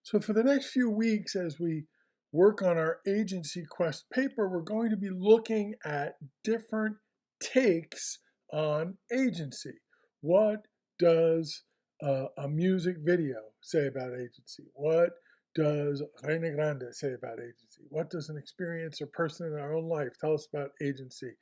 So for the next few weeks, as we work on our agency quest paper, we're going to be looking at different takes on agency. What does a music video say about agency? What does Reina Grande say about agency? What does an experience or person in our own life tell us about agency?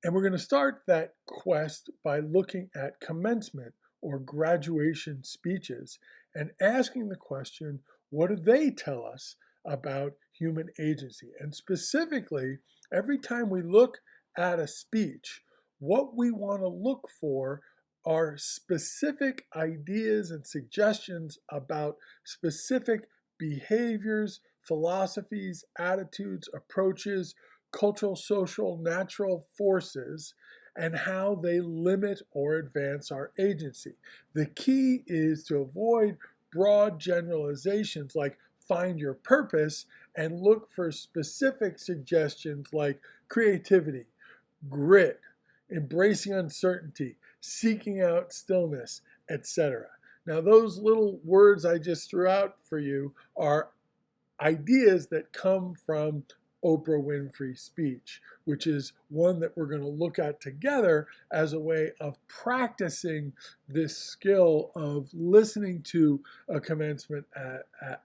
And we're going to start that quest by looking at commencement or graduation speeches and asking the question, what do they tell us about human agency? And specifically, every time we look at a speech, what we want to look for are specific ideas and suggestions about specific behaviors, philosophies, attitudes, approaches, cultural, social, natural forces, and how they limit or advance our agency. The key is to avoid broad generalizations like find your purpose and look for specific suggestions like creativity, grit, embracing uncertainty, seeking out stillness, etc. Now, those little words I just threw out for you are ideas that come from Oprah Winfrey's speech, which is one that we're going to look at together as a way of practicing this skill of listening to a commencement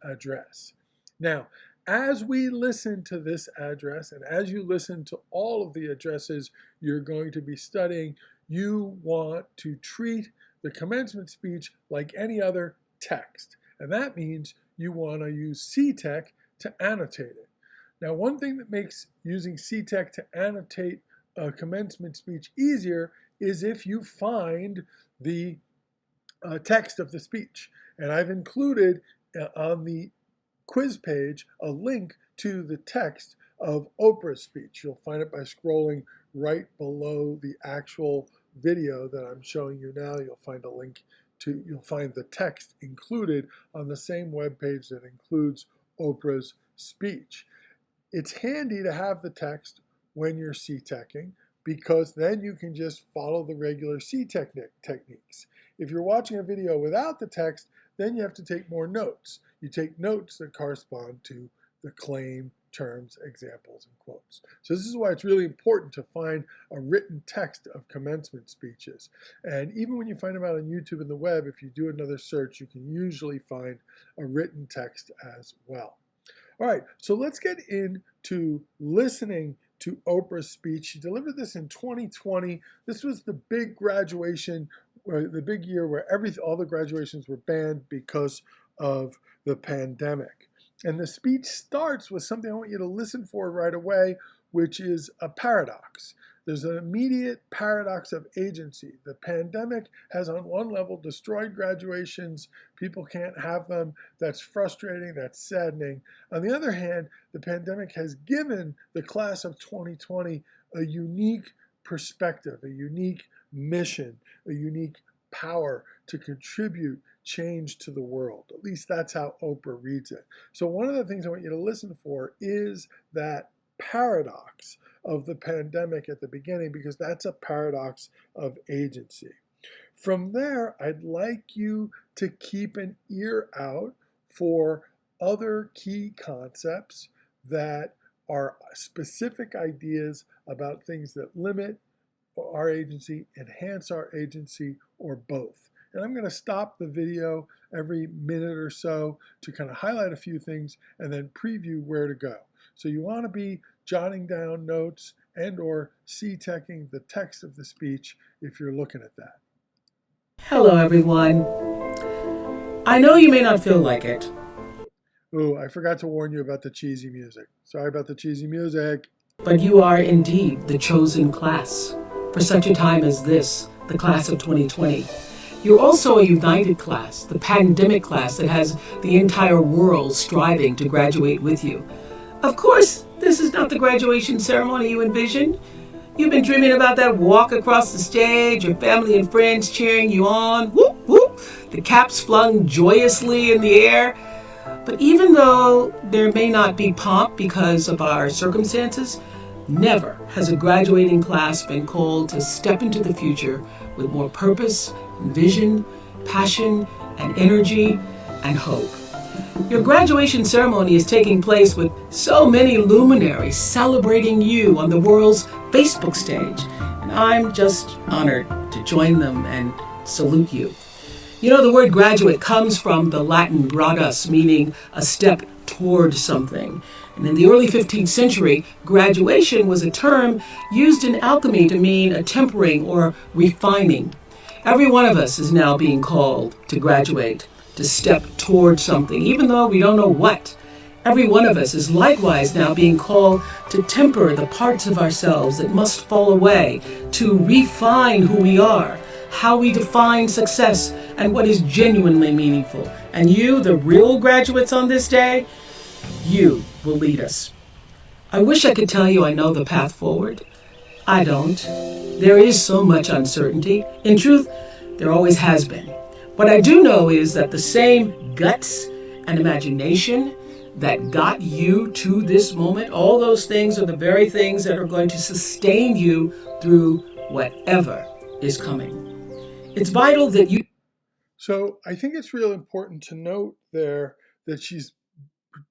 address. Now, as we listen to this address, and as you listen to all of the addresses you're going to be studying, you want to treat the commencement speech like any other text. And that means you want to use CTEC to annotate it. Now, one thing that makes using CTEC to annotate a commencement speech easier is if you find the text of the speech. And I've included on the quiz page a link to the text of Oprah's speech. You'll find it by scrolling right below the actual video that I'm showing you now. You'll find the text included on the same web page that includes Oprah's speech. It's handy to have the text when you're CTECing because then you can just follow the regular CTEC techniques. If you're watching a video without the text, then you have to take more notes. You take notes that correspond to the claim, terms, examples, and quotes. So this is why it's really important to find a written text of commencement speeches. And even when you find them out on YouTube and the web, if you do another search, you can usually find a written text as well. All right, so let's get into listening to Oprah's speech. She delivered this in 2020. This was the big graduation, the big year where all the graduations were banned because of the pandemic. And the speech starts with something I want you to listen for right away, which is a paradox. There's an immediate paradox of agency. The pandemic has on one level destroyed graduations. People can't have them. That's frustrating. That's saddening. On the other hand, the pandemic has given the class of 2020 a unique perspective, a unique mission, a unique power to contribute change to the world. At least that's how Oprah reads it. So one of the things I want you to listen for is that paradox of the pandemic at the beginning, because that's a paradox of agency. From there, I'd like you to keep an ear out for other key concepts that are specific ideas about things that limit our agency, enhance our agency, or both. And I'm going to stop the video every minute or so to kind of highlight a few things and then preview where to go. So you want to be jotting down notes and or CTECing the text of the speech if you're looking at that. Hello, everyone. I know you may not feel like it. Ooh, I forgot to warn you about the cheesy music. Sorry about the cheesy music. But you are indeed the chosen class for such a time as this, the class of 2020. You're also a united class, the pandemic class that has the entire world striving to graduate with you. Of course, this is not the graduation ceremony you envisioned. You've been dreaming about that walk across the stage, your family and friends cheering you on, whoop, whoop, the caps flung joyously in the air. But even though there may not be pomp because of our circumstances, never has a graduating class been called to step into the future with more purpose, vision, passion, and energy, and hope. Your graduation ceremony is taking place with so many luminaries celebrating you on the world's Facebook stage, and I'm just honored to join them and salute you. You know, the word graduate comes from the Latin gradus, meaning a step toward something. And in the early 15th century, graduation was a term used in alchemy to mean a tempering or refining. Every one of us is now being called to graduate, to step toward something, even though we don't know what. Every one of us is likewise now being called to temper the parts of ourselves that must fall away, to refine who we are, how we define success, and what is genuinely meaningful. And you, the real graduates on this day, you will lead us. I wish I could tell you I know the path forward. I don't. There is so much uncertainty. In truth, there always has been. What I do know is that the same guts and imagination that got you to this moment, all those things are the very things that are going to sustain you through whatever is coming. It's vital that you... So I think it's real important to note there that she's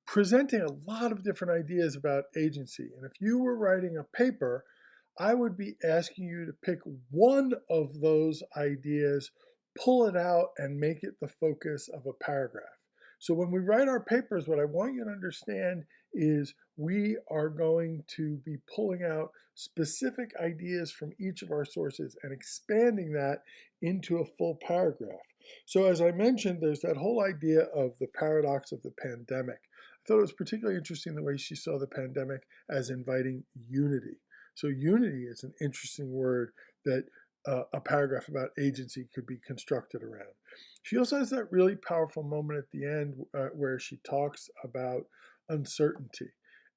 presenting a lot of different ideas about agency. And if you were writing a paper, I would be asking you to pick one of those ideas, pull it out, and make it the focus of a paragraph. So when we write our papers, what I want you to understand is we are going to be pulling out specific ideas from each of our sources and expanding that into a full paragraph. So as I mentioned, there's that whole idea of the paradox of the pandemic. I thought it was particularly interesting the way she saw the pandemic as inviting unity. So unity is an interesting word that a paragraph about agency could be constructed around. She also has that really powerful moment at the end where she talks about uncertainty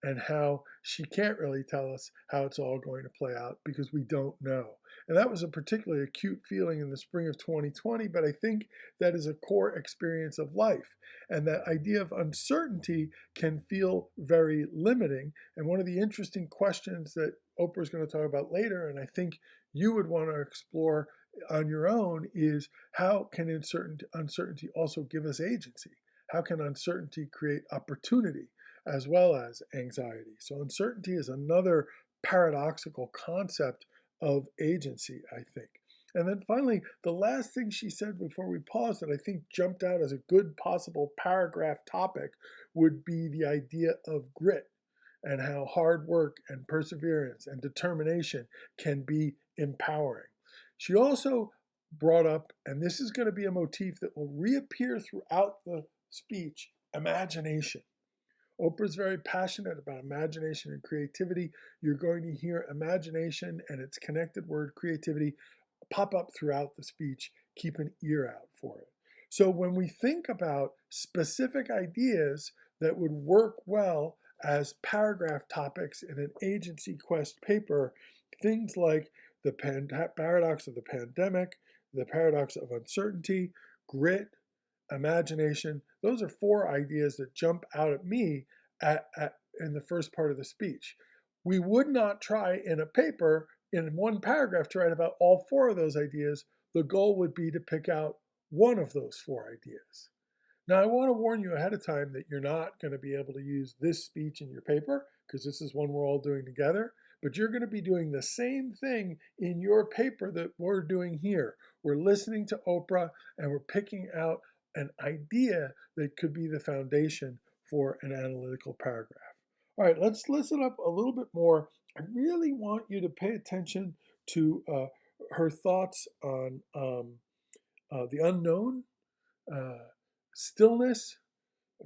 and how she can't really tell us how it's all going to play out because we don't know. And that was a particularly acute feeling in the spring of 2020, but I think that is a core experience of life. And that idea of uncertainty can feel very limiting. And one of the interesting questions that Oprah is going to talk about later, and I think you would want to explore on your own, is how can uncertainty also give us agency? How can uncertainty create opportunity as well as anxiety? So uncertainty is another paradoxical concept of agency, I think. And then finally, the last thing she said before we paused that I think jumped out as a good possible paragraph topic would be the idea of grit and how hard work and perseverance and determination can be empowering. She also brought up, and this is going to be a motif that will reappear throughout the speech, imagination. Oprah's very passionate about imagination and creativity. You're going to hear imagination and its connected word creativity pop up throughout the speech. Keep an ear out for it. So when we think about specific ideas that would work well as paragraph topics in an agency quest paper, things like the paradox of the pandemic, the paradox of uncertainty, grit, imagination, those are four ideas that jump out at me in the first part of the speech. We would not try in a paper in one paragraph to write about all four of those ideas. The goal would be to pick out one of those four ideas. Now, I want to warn you ahead of time that you're not going to be able to use this speech in your paper because this is one we're all doing together, but you're going to be doing the same thing in your paper that we're doing here. We're listening to Oprah and we're picking out an idea that could be the foundation for an analytical paragraph. All right, let's listen up a little bit more. I really want you to pay attention to her thoughts on the unknown, stillness,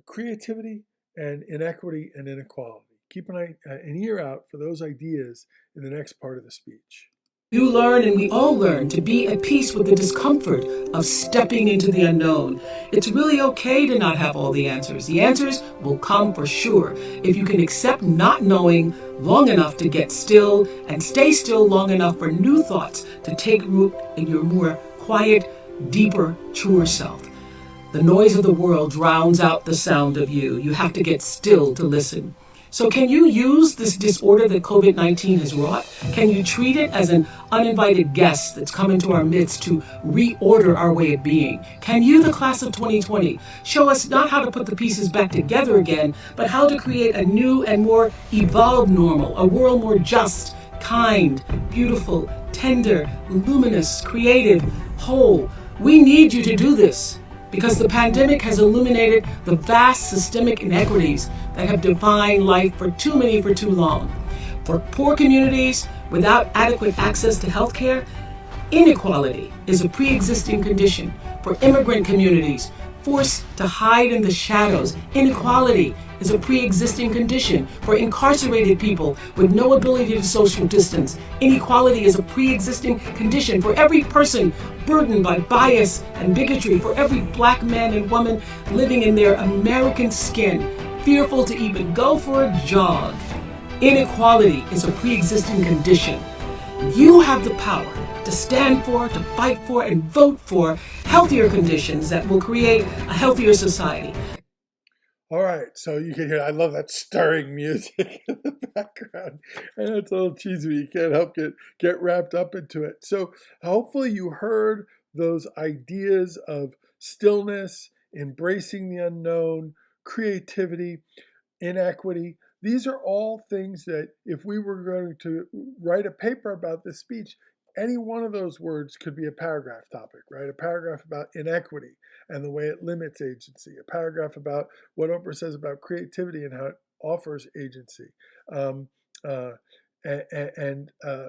creativity, and inequity and inequality. Keep an ear out for those ideas in the next part of the speech. You learn, and we all learn, to be at peace with the discomfort of stepping into the unknown. It's really okay to not have all the answers. The answers will come for sure if you can accept not knowing long enough to get still and stay still long enough for new thoughts to take root in your more quiet, deeper, truer self. The noise of the world drowns out the sound of you. You have to get still to listen. So can you use this disorder that COVID-19 has wrought? Can you treat it as an uninvited guest that's come into our midst to reorder our way of being? Can you, the class of 2020, show us not how to put the pieces back together again, but how to create a new and more evolved normal, a world more just, kind, beautiful, tender, luminous, creative, whole? We need you to do this, because the pandemic has illuminated the vast systemic inequities that have defined life for too many for too long. For poor communities without adequate access to health care, inequality is a pre-existing condition. For immigrant communities forced to hide in the shadows, inequality is a pre-existing condition. For incarcerated people with no ability to social distance, inequality is a pre-existing condition. For every person burdened by bias and bigotry, for every black man and woman living in their American skin, fearful to even go for a jog, inequality is a pre-existing condition. You have the power to stand for, to fight for, and vote for healthier conditions that will create a healthier society. All right, so you can hear, I love that stirring music in the background. And it's a little cheesy, you can't help get wrapped up into it. So hopefully you heard those ideas of stillness, embracing the unknown, creativity, inequity. These are all things that if we were going to write a paper about this speech, any one of those words could be a paragraph topic, right? A paragraph about inequity and the way it limits agency. A paragraph about what Oprah says about creativity and how it offers agency. Um, uh, and, uh,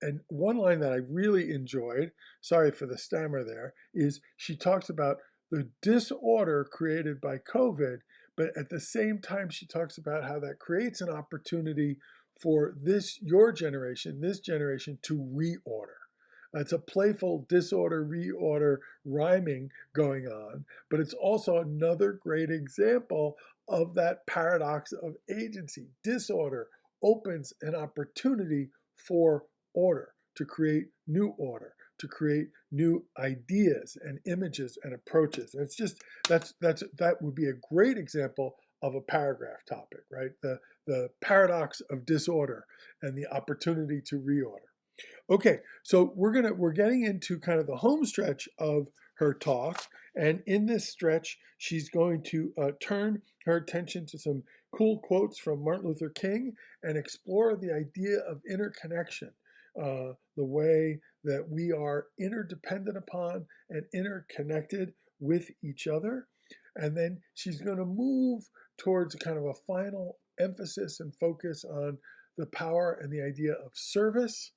and one line that I really enjoyed, sorry for the stammer there, is she talks about the disorder created by COVID, but at the same time she talks about how that creates an opportunity for your generation, this generation, to reorder. It's a playful disorder, reorder rhyming going on, but it's also another great example of that paradox of agency. Disorder opens an opportunity for order, to create new order, to create new ideas and images and approaches. And it's just, that would be a great example of a paragraph topic, right? The paradox of disorder and the opportunity to reorder. Okay, so we're getting into kind of the home stretch of her talk, and in this stretch, she's going to turn her attention to some cool quotes from Martin Luther King and explore the idea of interconnection, the way that we are interdependent upon and interconnected with each other. And then she's going to move towards kind of a final emphasis and focus on the power and the idea of service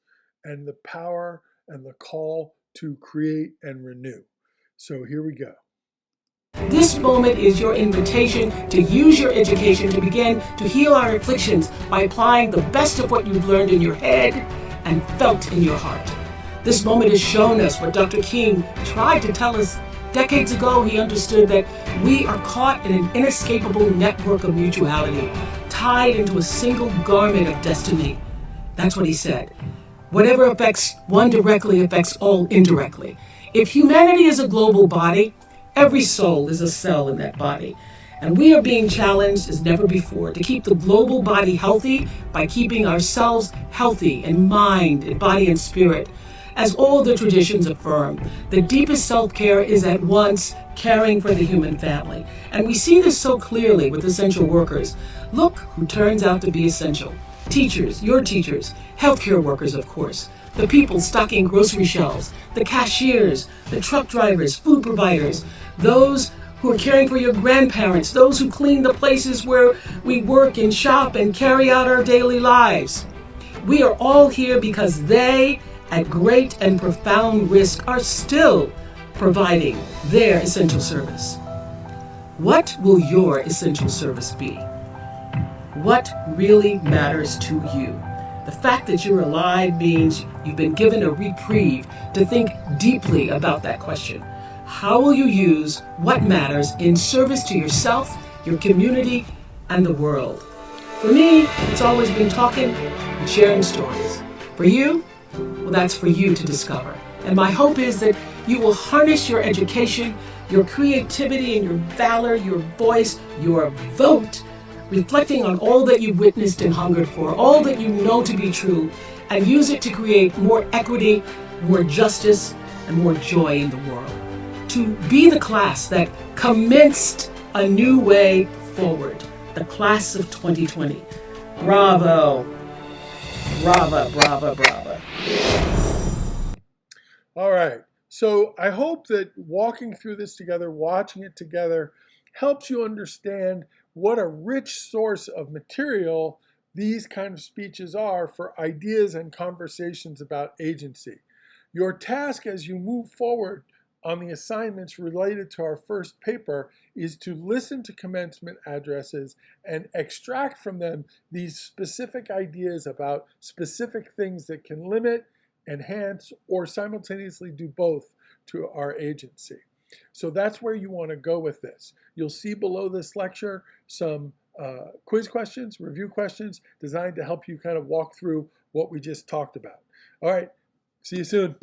and the power and the call to create and renew. So here we go. This moment is your invitation to use your education to begin to heal our afflictions by applying the best of what you've learned in your head and felt in your heart. This moment has shown us what Dr. King tried to tell us decades ago. He understood that we are caught in an inescapable network of mutuality, tied into a single garment of destiny. That's what he said. Whatever affects one directly affects all indirectly. If humanity is a global body, every soul is a cell in that body. And we are being challenged as never before to keep the global body healthy by keeping ourselves healthy in mind, in body, and spirit. As all the traditions affirm, the deepest self-care is at once caring for the human family. And we see this so clearly with essential workers. Look who turns out to be essential. Teachers, your teachers, healthcare workers, of course, the people stocking grocery shelves, the cashiers, the truck drivers, food providers, those who are caring for your grandparents, those who clean the places where we work and shop and carry out our daily lives. We are all here because they, at great and profound risk, are still providing their essential service. What will your essential service be? What really matters to you? The fact that you're alive means you've been given a reprieve to think deeply about that question. How will you use what matters in service to yourself, your community, and the world? For me, it's always been talking and sharing stories. For you, well, that's for you to discover. And my hope is that you will harness your education, your creativity, and your valor, your voice, your vote reflecting on all that you've witnessed and hungered for, all that you know to be true, and use it to create more equity, more justice, and more joy in the world. To be the class that commenced a new way forward, the class of 2020. Bravo. Brava, brava, brava. All right. So I hope that walking through this together, watching it together, helps you understand what a rich source of material these kind of speeches are for ideas and conversations about agency. Your task as you move forward on the assignments related to our first paper is to listen to commencement addresses and extract from them these specific ideas about specific things that can limit, enhance, or simultaneously do both to our agency. So that's where you want to go with this. You'll see below this lecture some quiz questions, review questions designed to help you kind of walk through what we just talked about. All right, see you soon.